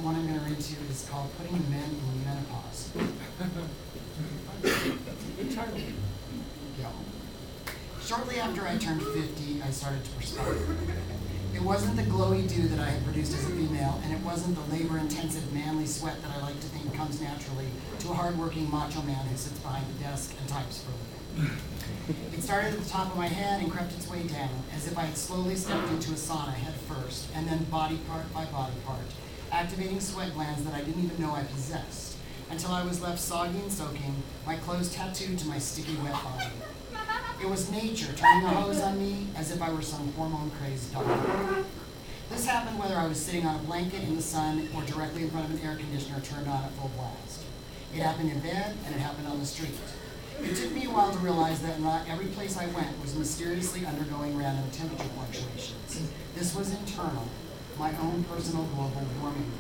one I'm going to read to you is called Putting Men in Menopause. Good title. Yeah. Shortly after I turned 50, I started to perspire. It wasn't the glowy dew that I had produced as a female, and it wasn't the labor-intensive manly sweat that I like to think comes naturally to a hard-working macho man who sits behind the desk and types for a living. It started at the top of my head and crept its way down, as if I had slowly stepped into a sauna head first, and then body part by body part, activating sweat glands that I didn't even know I possessed, until I was left soggy and soaking, my clothes tattooed to my sticky wet body. It was nature turning a hose on me as if I were some hormone-crazed dog. This happened whether I was sitting on a blanket in the sun or directly in front of an air conditioner turned on at full blast. It happened in bed, and it happened on the street. It took me a while to realize that not every place I went was mysteriously undergoing random temperature fluctuations. This was internal, my own personal global warming.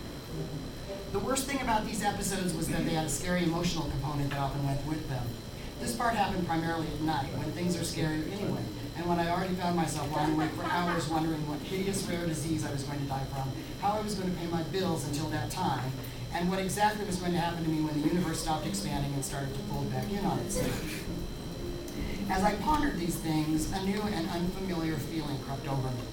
The worst thing about these episodes was that they had a scary emotional component that often went with them. This part happened primarily at night, when things are scarier anyway, and when I already found myself lying awake for hours wondering what hideous rare disease I was going to die from, how I was going to pay my bills until that time, and what exactly was going to happen to me when the universe stopped expanding and started to fold back in on itself. As I pondered these things, a new and unfamiliar feeling crept over me,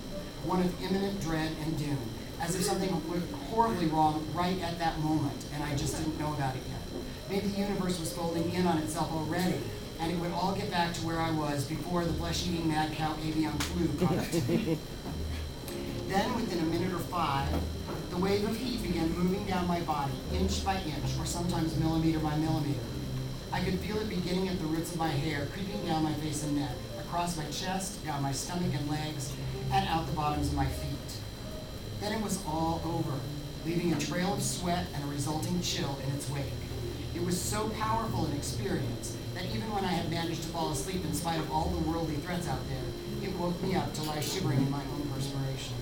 one of imminent dread and doom, as if something went horribly wrong right at that moment, and I just didn't know about it yet. Maybe the universe was folding in on itself already, and it would all get back to where I was before the flesh-eating mad cow avian flu caught up to me. Then, within a minute or five, the wave of heat began moving down my body, inch by inch, or sometimes millimeter by millimeter. I could feel it beginning at the roots of my hair, creeping down my face and neck, across my chest, down my stomach and legs, and out the bottoms of my feet. Then it was all over, leaving a trail of sweat and a resulting chill in its wake. It was so powerful an experience that even when I had managed to fall asleep in spite of all the worldly threats out there, it woke me up to lie shivering in my own perspiration.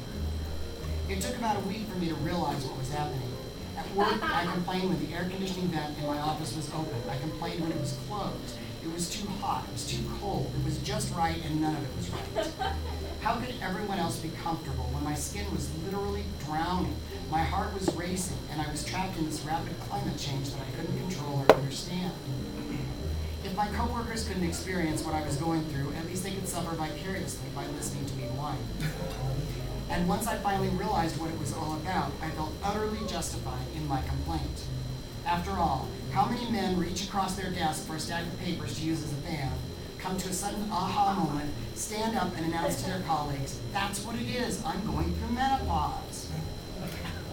It took about a week for me to realize what was happening. At work, I complained when the air conditioning vent in my office was open. I complained when it was closed. It was too hot, it was too cold, it was just right, and none of it was right. How could everyone else be comfortable when my skin was literally drowning, my heart was racing, and I was trapped in this rapid climate change that I couldn't control or understand? If my coworkers couldn't experience what I was going through, at least they could suffer vicariously by listening to me whine. And once I finally realized what it was all about, I felt utterly justified in my complaint. After all, how many men reach across their desk for a stack of papers to use as a fan, come to a sudden aha moment, stand up and announce to their colleagues, "That's what it is, I'm going through menopause."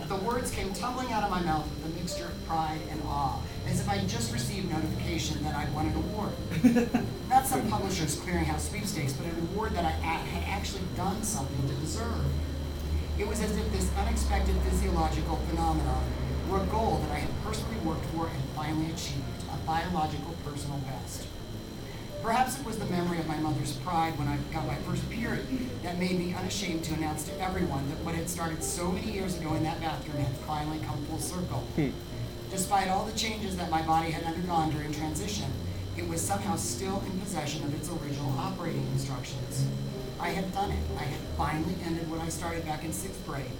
The words came tumbling out of my mouth with a mixture of pride and awe, as if I'd just received notification that I'd won an award. Not some publisher's clearinghouse sweepstakes, but an award that I had actually done something to deserve. It was as if this unexpected physiological phenomenon were a goal that I had personally worked for and finally achieved, a biological personal best. Perhaps it was the memory of my mother's pride when I got my first period that made me unashamed to announce to everyone that what had started so many years ago in that bathroom had finally come full circle. Despite all the changes that my body had undergone during transition, it was somehow still in possession of its original operating instructions. I had done it. I had finally ended what I started back in 6th grade.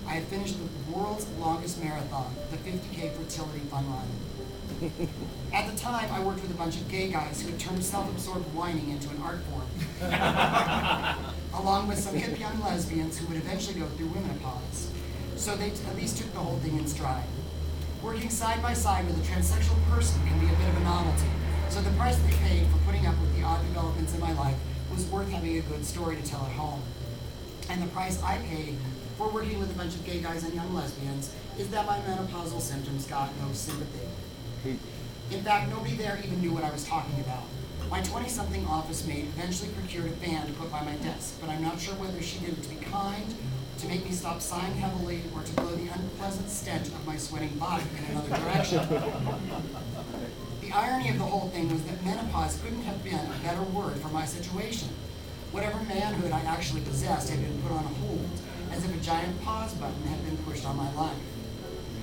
I had finished the world's longest marathon, the 50K fertility fun run. At the time, I worked with a bunch of gay guys who had turned self-absorbed whining into an art form, along with some hip young lesbians who would eventually go through menopause. So they at least took the whole thing in stride. Working side by side with a transsexual person can be a bit of a novelty, so the price they paid for putting up with the odd developments in my life was worth having a good story to tell at home. And the price I paid for working with a bunch of gay guys and young lesbians is that my menopausal symptoms got no sympathy. In fact, nobody there even knew what I was talking about. My 20-something office mate eventually procured a fan to put by my desk, but I'm not sure whether she did it to be kind, to make me stop sighing heavily, or to blow the unpleasant stench of my sweating body in another direction. The irony of the whole thing was that menopause couldn't have been a better word for my situation. Whatever manhood I actually possessed had been put on hold, as if a giant pause button had been pushed on my life.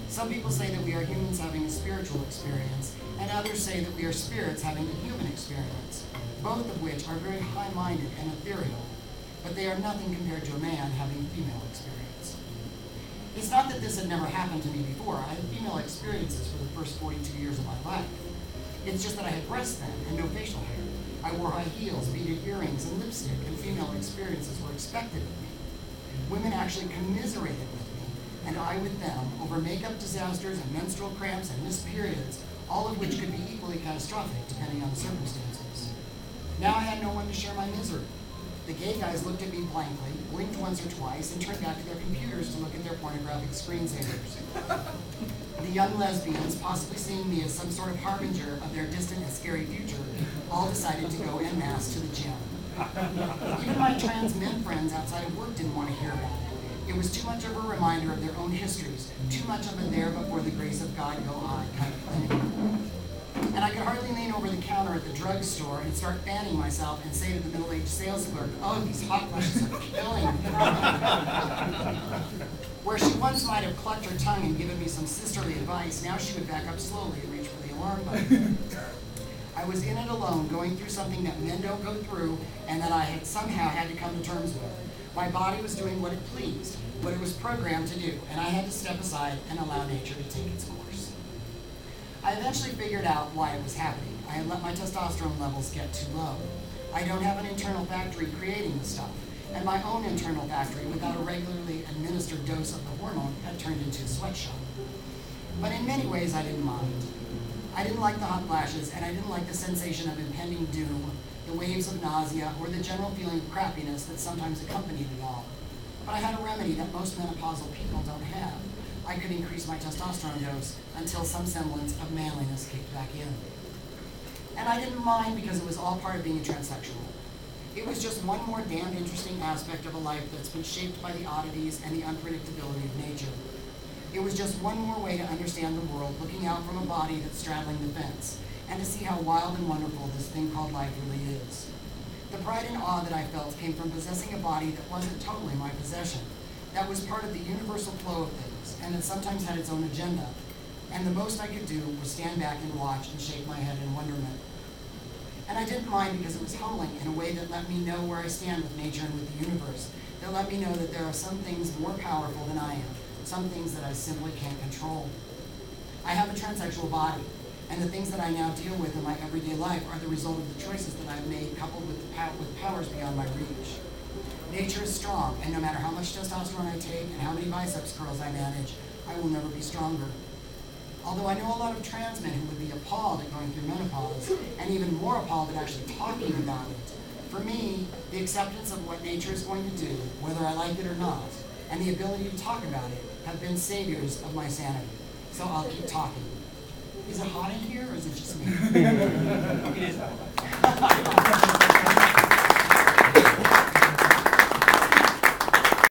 Some people say that we are humans having a spiritual experience, and others say that we are spirits having a human experience, both of which are very high-minded and ethereal, but they are nothing compared to a man having a female experience. It's not that this had never happened to me before. I had female experiences for the first 42 years of my life. It's just that I had breasts then and no facial hair. I wore high heels, beaded earrings, and lipstick, and female experiences were expected of me. Women actually commiserated with me, and I with them, over makeup disasters and menstrual cramps and missed periods, all of which could be equally catastrophic depending on the circumstances. Now I had no one to share my misery. The gay guys looked at me blankly, blinked once or twice, and turned back to their computers to look at their pornographic screensavers. The young lesbians, possibly seeing me as some sort of harbinger of their distant and scary future, all decided to go en masse to the gym. Even my trans men friends outside of work didn't want to hear about it. It was too much of a reminder of their own histories, too much of a there before the grace of God go I kind of thing. And I could hardly lean over the counter at the drugstore and start fanning myself and say to the middle-aged sales clerk, "Oh, these hot flushes are killing me." Where she once might have clucked her tongue and given me some sisterly advice, now she would back up slowly and reach for the alarm button. I was in it alone, going through something that men don't go through and that I had somehow had to come to terms with. My body was doing what it pleased, what it was programmed to do, and I had to step aside and allow nature to take its course. I eventually figured out why it was happening. I had let my testosterone levels get too low. I don't have an internal factory creating the stuff, and my own internal factory, without a regularly administered dose of the hormone, had turned into a sweatshop. But in many ways, I didn't mind. I didn't like the hot flashes, and I didn't like the sensation of impending doom, the waves of nausea, or the general feeling of crappiness that sometimes accompanied it all. But I had a remedy that most menopausal people don't have. I could increase my testosterone dose until some semblance of manliness kicked back in. And I didn't mind because it was all part of being a transsexual. It was just one more damn interesting aspect of a life that's been shaped by the oddities and the unpredictability of nature. It was just one more way to understand the world, looking out from a body that's straddling the fence, and to see how wild and wonderful this thing called life really is. The pride and awe that I felt came from possessing a body that wasn't totally my possession, that was part of the universal flow of things, and that sometimes had its own agenda. And the most I could do was stand back and watch and shake my head in wonderment. And I didn't mind because it was humbling in a way that let me know where I stand with nature and with the universe, that let me know that there are some things more powerful than I am, some things that I simply can't control. I have a transsexual body, and the things that I now deal with in my everyday life are the result of the choices that I've made, coupled with powers beyond my reach. Nature is strong, and no matter how much testosterone I take and how many biceps curls I manage, I will never be stronger. Although I know a lot of trans men who would be appalled at going through menopause, and even more appalled at actually talking about it. For me, the acceptance of what nature is going to do, whether I like it or not, and the ability to talk about it have been saviors of my sanity. So I'll keep talking. Is it hot in here, or is it just me?